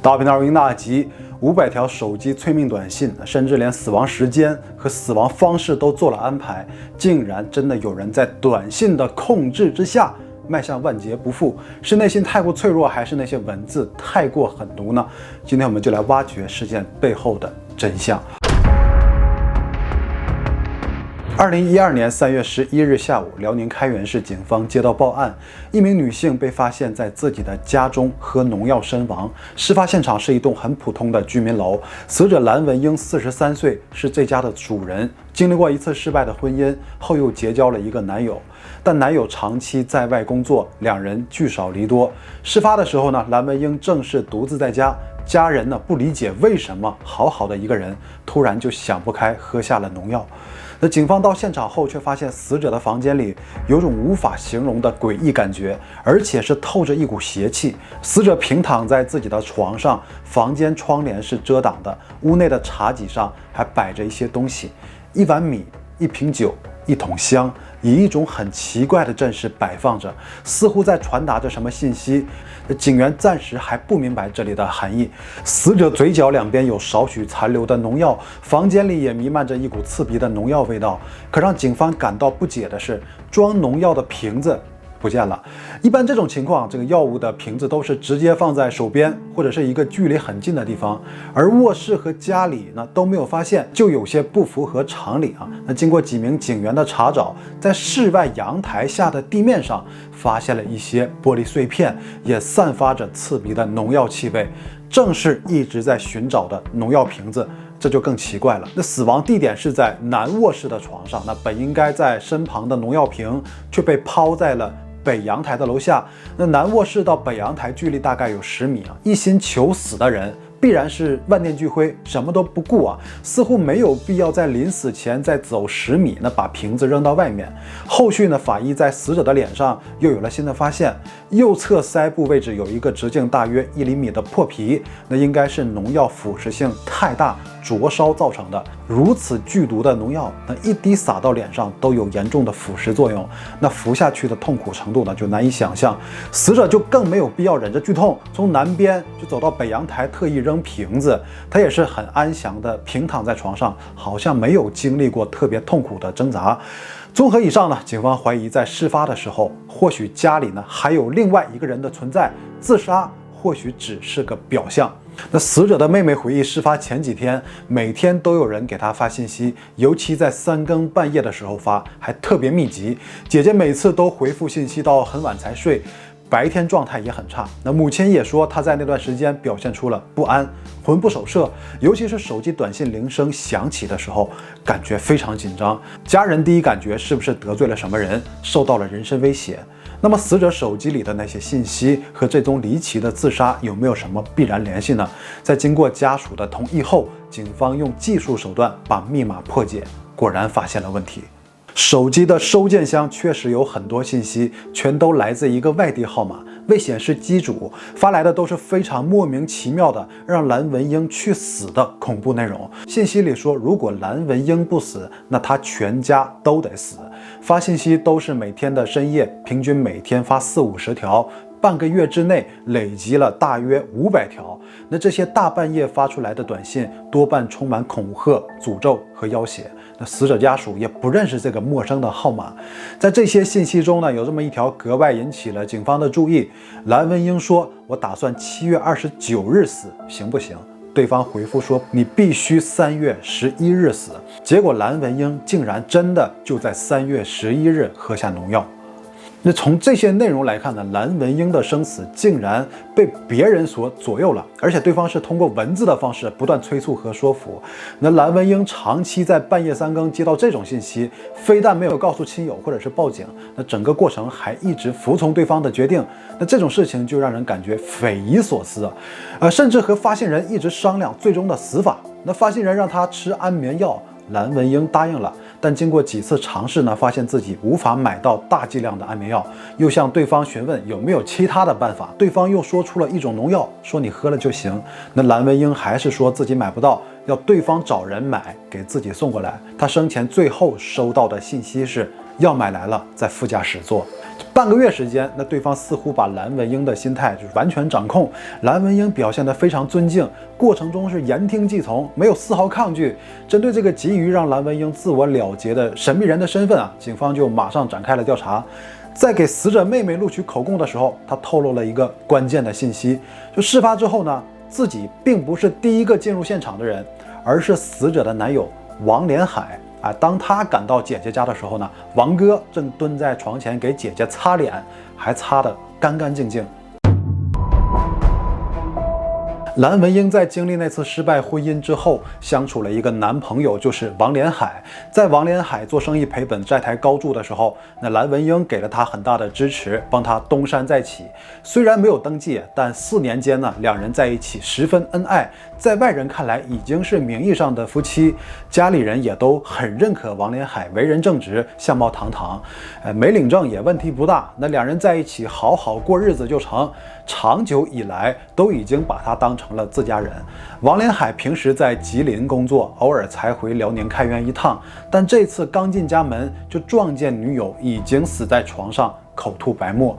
大频道云大集500条手机催命短信，甚至连死亡时间和死亡方式都做了安排，竟然真的有人在短信的控制之下迈向万劫不复，是内心太过脆弱，还是那些文字太过狠毒呢？今天我们就来挖掘事件背后的真相。2012年3月11日下午，辽宁开原市警方接到报案，一名女性被发现在自己的家中喝农药身亡。事发现场是一栋很普通的居民楼，死者蓝文英43岁，是这家的主人，经历过一次失败的婚姻后又结交了一个男友，但男友长期在外工作，两人聚少离多。事发的时候呢，蓝文英正是独自在家，家人呢不理解为什么好好的一个人突然就想不开喝下了农药。那警方到现场后，却发现死者的房间里有种无法形容的诡异感觉，而且是透着一股邪气。死者平躺在自己的床上，房间窗帘是遮挡的，屋内的茶几上还摆着一些东西，一碗米、一瓶酒、一桶香，以一种很奇怪的阵势摆放着，似乎在传达着什么信息。警员暂时还不明白这里的含义。死者嘴角两边有少许残留的农药，房间里也弥漫着一股刺鼻的农药味道。可让警方感到不解的是，装农药的瓶子不见了。一般这种情况，这个药物的瓶子都是直接放在手边或者是一个距离很近的地方，而卧室和家里呢都没有发现，就有些不符合常理啊。那经过几名警员的查找，在室外阳台下的地面上发现了一些玻璃碎片，也散发着刺鼻的农药气味，正是一直在寻找的农药瓶子。这就更奇怪了，那死亡地点是在南卧室的床上，那本应该在身旁的农药瓶却被抛在了北阳台的楼下。那南卧室到北阳台距离大概有10米啊，一心求死的人必然是万念俱灰，什么都不顾啊，似乎没有必要在临死前再走10米，那把瓶子扔到外面。后续呢，法医在死者的脸上又有了新的发现，右侧腮部位置有一个直径大约1厘米的破皮，那应该是农药腐蚀性太大灼烧造成的。如此剧毒的农药，那一滴洒到脸上都有严重的腐蚀作用，那服下去的痛苦程度呢就难以想象。死者就更没有必要忍着剧痛从南边就走到北阳台特意扔瓶子，他也是很安详的平躺在床上，好像没有经历过特别痛苦的挣扎。综合以上呢，警方怀疑在事发的时候，或许家里呢还有另外一个人的存在，自杀或许只是个表象。那死者的妹妹回忆，事发前几天每天都有人给她发信息，尤其在3更半夜的时候发，还特别密集。姐姐每次都回复信息到很晚才睡，白天状态也很差。那母亲也说，她在那段时间表现出了不安、魂不守舍，尤其是手机短信铃声响起的时候，感觉非常紧张。家人第一感觉是不是得罪了什么人，受到了人身威胁？那么死者手机里的那些信息和这宗离奇的自杀有没有什么必然联系呢？在经过家属的同意后，警方用技术手段把密码破解，果然发现了问题。手机的收件箱确实有很多信息，全都来自一个外地号码，未显示机主，发来的都是非常莫名其妙的让蓝文英去死的恐怖内容。信息里说，如果蓝文英不死，那他全家都得死。发信息都是每天的深夜，平均每天发40-50条，半个月之内累积了大约500条。那这些大半夜发出来的短信，多半充满恐吓、诅咒和要挟。那死者家属也不认识这个陌生的号码。在这些信息中呢，有这么一条格外引起了警方的注意。蓝文英说，我打算7月29日死，行不行？对方回复说，你必须3月11日死。结果蓝文英竟然真的就在3月11日喝下农药。那从这些内容来看呢，蓝文英的生死竟然被别人所左右了，而且对方是通过文字的方式不断催促和说服。那蓝文英长期在半夜3更接到这种信息，非但没有告诉亲友或者是报警，那整个过程还一直服从对方的决定。那这种事情就让人感觉匪夷所思甚至和发信人一直商量最终的死法。那发信人让他吃安眠药，蓝文英答应了，但经过几次尝试呢，发现自己无法买到大剂量的安眠药，又向对方询问有没有其他的办法，对方又说出了一种农药，说你喝了就行。那蓝文英还是说自己买不到，要对方找人买给自己送过来。他生前最后收到的信息是，要买来了在副驾驶座。半个月时间，那对方似乎把蓝文英的心态就完全掌控。蓝文英表现得非常尊敬，过程中是言听计从，没有丝毫抗拒。针对这个急于让蓝文英自我了结的神秘人的身份啊，警方就马上展开了调查。在给死者妹妹录取口供的时候，他透露了一个关键的信息：就事发之后呢，自己并不是第一个进入现场的人，而是死者的男友王连海。当他赶到姐姐家的时候呢，王哥正蹲在床前给姐姐擦脸，还擦得干干净净。蓝文英在经历那次失败婚姻之后，相处了一个男朋友，就是王连海。在王连海做生意赔本债台高筑的时候，那蓝文英给了他很大的支持，帮他东山再起。虽然没有登记，但4年间呢，两人在一起十分恩爱，在外人看来已经是名义上的夫妻。家里人也都很认可王连海为人正直，相貌堂堂，没领证也问题不大。那两人在一起好好过日子就成。长久以来都已经把他当成了自家人。王连海平时在吉林工作，偶尔才回辽宁开原一趟，但这次刚进家门就撞见女友已经死在床上，口吐白沫。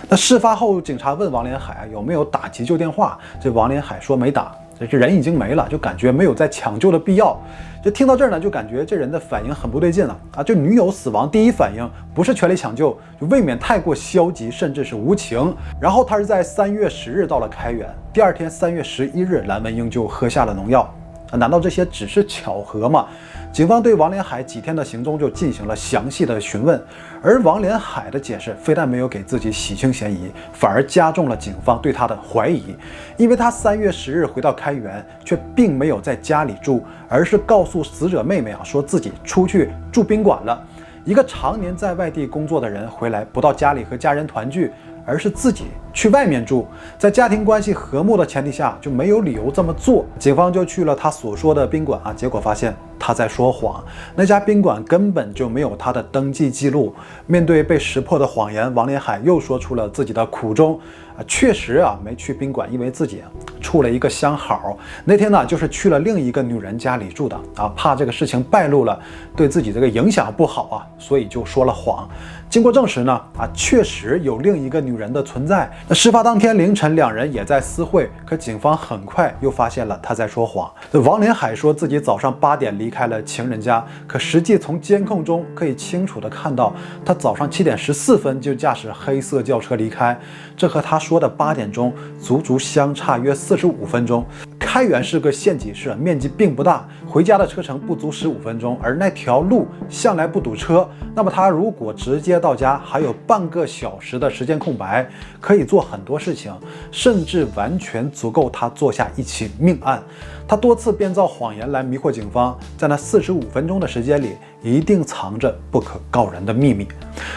那事发后，警察问王连海有没有打急救电话，这王连海说没打，这人已经没了，就感觉没有再抢救的必要。就听到这儿呢，就感觉这人的反应很不对劲了啊！就女友死亡，第一反应不是全力抢救，就未免太过消极，甚至是无情。然后他是在3月10日到了开原，第二天3月11日，蓝文英就喝下了农药。难道这些只是巧合吗？警方对王连海几天的行踪就进行了详细的询问，而王连海的解释非但没有给自己洗清嫌疑，反而加重了警方对他的怀疑。因为他3月10日回到开原，却并没有在家里住，而是告诉死者妹妹说自己出去住宾馆了。一个常年在外地工作的人回来不到家里和家人团聚，而是自己去外面住，在家庭关系和睦的前提下，就没有理由这么做。警方就去了他所说的宾馆结果发现他在说谎，那家宾馆根本就没有他的登记记录。面对被识破的谎言，王连海又说出了自己的苦衷确实没去宾馆，因为自己处了一个相好，那天呢就是去了另一个女人家里住的怕这个事情败露了，对自己这个影响不好所以就说了谎。经过证实呢确实有另一个女人的存在。那事发当天凌晨，两人也在私会，可警方很快又发现了他在说谎。王连海说自己早上8点离开了情人家，可实际从监控中可以清楚地看到，他早上7点14分就驾驶黑色轿车离开，这和他说的8点钟足足相差约45分钟。开原是个县级市，面积并不大，回家的车程不足15分钟，而那条路向来不堵车，那么他如果直接到家，还有半个小时的时间空白，可以做很多事情，甚至完全足够他做下一起命案。他多次编造谎言来迷惑警方，在那45分钟的时间里，一定藏着不可告人的秘密。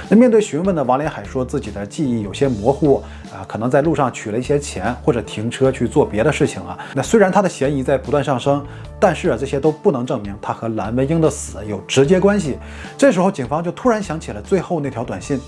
那面对询问的王连海说自己的记忆有些模糊可能在路上取了一些钱，或者停车去做别的事情那虽然他的嫌疑在不断上升，但是这些都不能证明他和蓝文英的死有直接关系。这时候警方就突然想起了最后那条短信，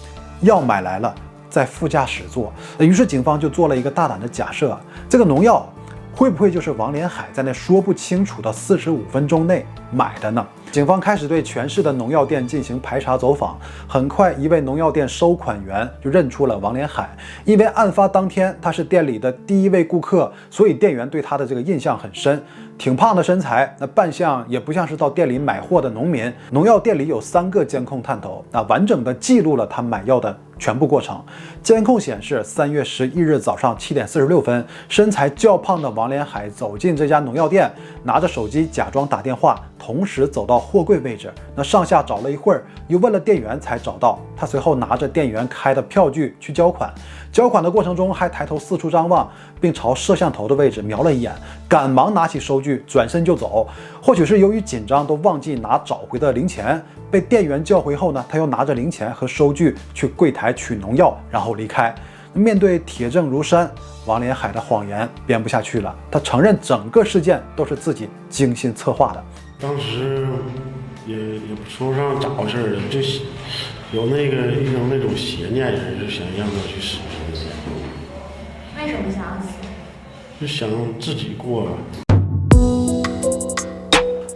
药买来了，在副驾驶座。于是警方就做了一个大胆的假设，这个农药会不会就是王连海在那说不清楚的45分钟内买的呢？警方开始对全市的农药店进行排查走访，很快一位农药店收款员就认出了王连海。因为案发当天他是店里的第一位顾客，所以店员对他的这个印象很深。挺胖的身材，那扮相也不像是到店里买货的农民。农药店里有3个监控探头，完整的记录了他买药的全部过程。监控显示，3月11日早上7点46分，身材较胖的王连海走进这家农药店，拿着手机假装打电话，同时走到货柜位置，那上下找了一会儿，又问了店员才找到。他随后拿着店员开的票据去交款，交款的过程中还抬头四处张望，并朝摄像头的位置瞄了一眼，赶忙拿起收据转身就走。或许是由于紧张，都忘记拿找回的零钱。被店员叫回后呢，他又拿着零钱和收据去柜台取农药，然后离开。面对铁证如山，王连海的谎言编不下去了，他承认整个事件都是自己精心策划的。当时也说不上咋回事了，就有一种那种邪念，就想让他去死。为什么想要死？就想自己过。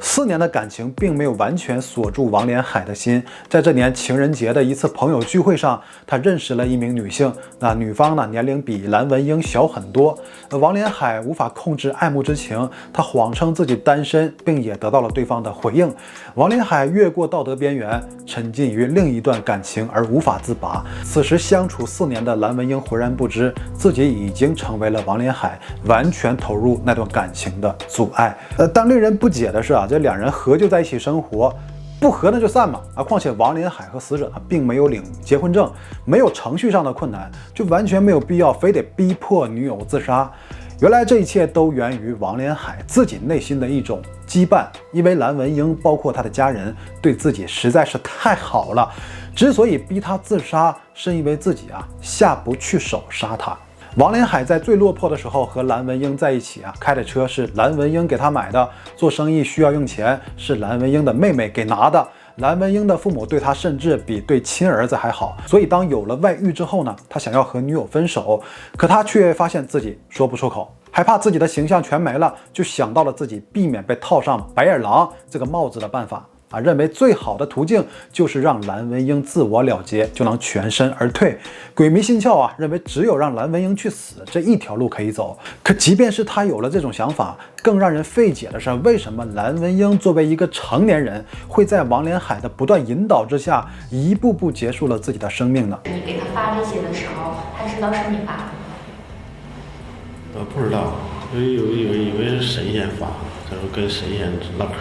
4 4年的感情并没有完全锁住王连海的心。在这年情人节的一次朋友聚会上，他认识了一名女性，那女方呢年龄比蓝文英小很多。王连海无法控制爱慕之情，他谎称自己单身，并也得到了对方的回应。王连海越过道德边缘，沉浸于另一段感情而无法自拔。此时相处4年的蓝文英浑然不知，自己已经成为了王连海完全投入那段感情的阻碍。但令人不解的是这两人合就在一起生活，不合那就散嘛况且王连海和死者并没有领结婚证，没有程序上的困难，就完全没有必要非得逼迫女友自杀。原来这一切都源于王连海自己内心的一种羁绊，因为蓝文英包括他的家人对自己实在是太好了，之所以逼他自杀，是因为自己下不去手杀他。王连海在最落魄的时候和蓝文英在一起开的车是蓝文英给他买的，做生意需要用钱是蓝文英的妹妹给拿的。蓝文英的父母对他甚至比对亲儿子还好，所以当有了外遇之后呢，他想要和女友分手，可他却发现自己说不出口，害怕自己的形象全没了，就想到了自己避免被套上白眼狼这个帽子的办法。认为最好的途径就是让蓝文英自我了结，就能全身而退。鬼迷心窍认为只有让蓝文英去死这一条路可以走。可即便是他有了这种想法，更让人费解的是，为什么蓝文英作为一个成年人，会在王连海的不断引导之下，一步步结束了自己的生命呢？你给他发这些的时候，他知道是你发的吗？不知道，以为是神仙发，然后跟神仙唠嗑。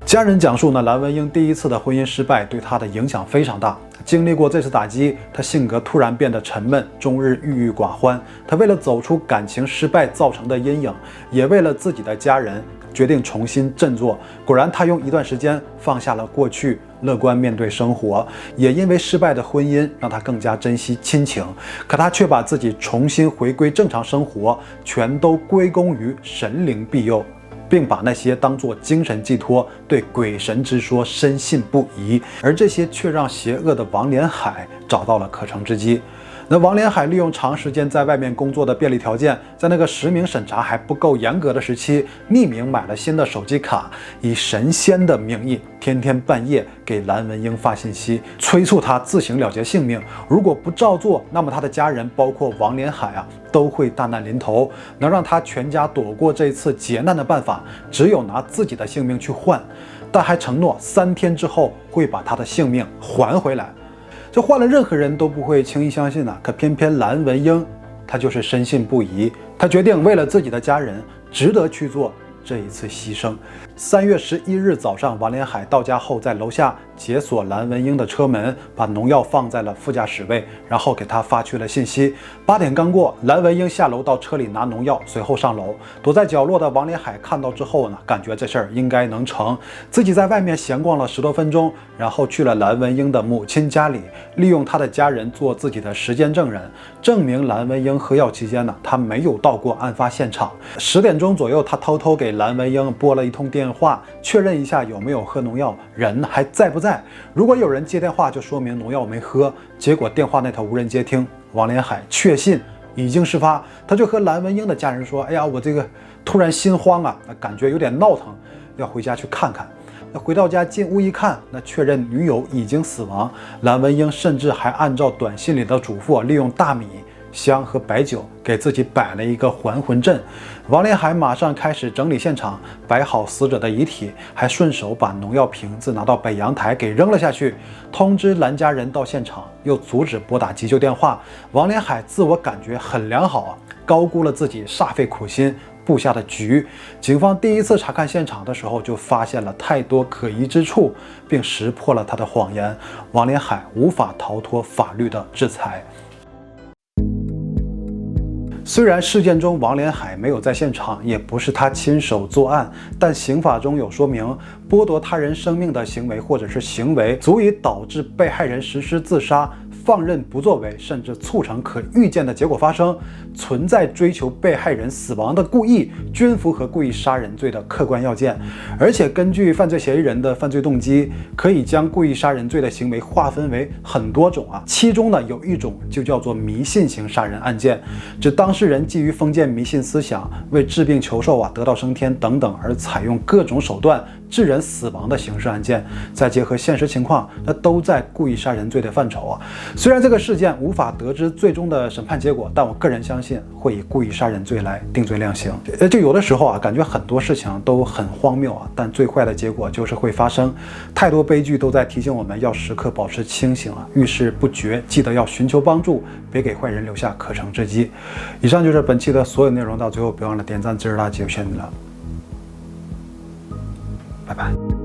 家人讲述呢，蓝文英第一次的婚姻失败对她的影响非常大。经历过这次打击，她性格突然变得沉闷，终日郁郁寡欢。她为了走出感情失败造成的阴影，也为了自己的家人，决定重新振作。果然，她用一段时间放下了过去，乐观面对生活。也因为失败的婚姻，让她更加珍惜亲情。可她却把自己重新回归正常生活，全都归功于神灵庇佑，并把那些当作精神寄托，对鬼神之说深信不疑，而这些却让邪恶的王连海找到了可乘之机。那王连海利用长时间在外面工作的便利条件，在那个实名审查还不够严格的时期，匿名买了新的手机卡，以神仙的名义，天天半夜给蓝文英发信息，催促他自行了结性命。如果不照做，那么他的家人，包括王连海都会大难临头。能让他全家躲过这一次劫难的办法，只有拿自己的性命去换，但还承诺3天之后会把他的性命还回来。这换了任何人都不会轻易相信可偏偏蓝文英她就是深信不疑，她决定为了自己的家人，值得去做这一次牺牲。3月11日早上，王连海到家后，在楼下解锁蓝文英的车门，把农药放在了副驾驶位，然后给他发去了信息。8点刚过，蓝文英下楼到车里拿农药，随后上楼。躲在角落的王连海看到之后呢，感觉这事儿应该能成，自己在外面闲逛了10多分钟，然后去了蓝文英的母亲家里，利用他的家人做自己的时间证人，证明蓝文英喝药期间呢，他没有到过案发现场。10点钟左右，他偷偷给蓝文英拨了一通电话，确认一下有没有喝农药，人还在不在。如果有人接电话，就说明农药没喝。结果电话那头无人接听，王连海确信已经事发，他就和蓝文英的家人说：“哎呀，我这个突然心慌感觉有点闹腾，要回家去看看。”那回到家进屋一看，那确认女友已经死亡。蓝文英甚至还按照短信里的嘱咐，利用大米、香和白酒给自己摆了一个还魂阵。王连海马上开始整理现场，摆好死者的遗体，还顺手把农药瓶子拿到北阳台给扔了下去，通知蓝家人到现场，又阻止拨打急救电话。王连海自我感觉很良好高估了自己煞费苦心布下的局。警方第一次查看现场的时候，就发现了太多可疑之处，并识破了他的谎言。王连海无法逃脱法律的制裁。虽然事件中王连海没有在现场，也不是他亲手作案，但刑法中有说明，剥夺他人生命的行为或者是行为足以导致被害人实施自杀，放任不作为，甚至促成可预见的结果发生，存在追求被害人死亡的故意，均符合故意杀人罪的客观要件。而且根据犯罪嫌疑人的犯罪动机，可以将故意杀人罪的行为划分为很多种啊，其中呢有一种就叫做迷信型杀人案件，指当事人基于封建迷信思想，为治病求寿啊、得道升天等等而采用各种手段致人死亡的刑事案件。再结合现实情况，那都在故意杀人罪的范畴啊。虽然这个事件无法得知最终的审判结果，但我个人相信会以故意杀人罪来定罪量刑。就有的时候啊，感觉很多事情都很荒谬啊，但最坏的结果就是会发生。太多悲剧都在提醒我们要时刻保持清醒啊，遇事不决，记得要寻求帮助，别给坏人留下可乘之机。以上就是本期的所有内容，到最后别忘了点赞支持大家，谢谢你了，拜拜。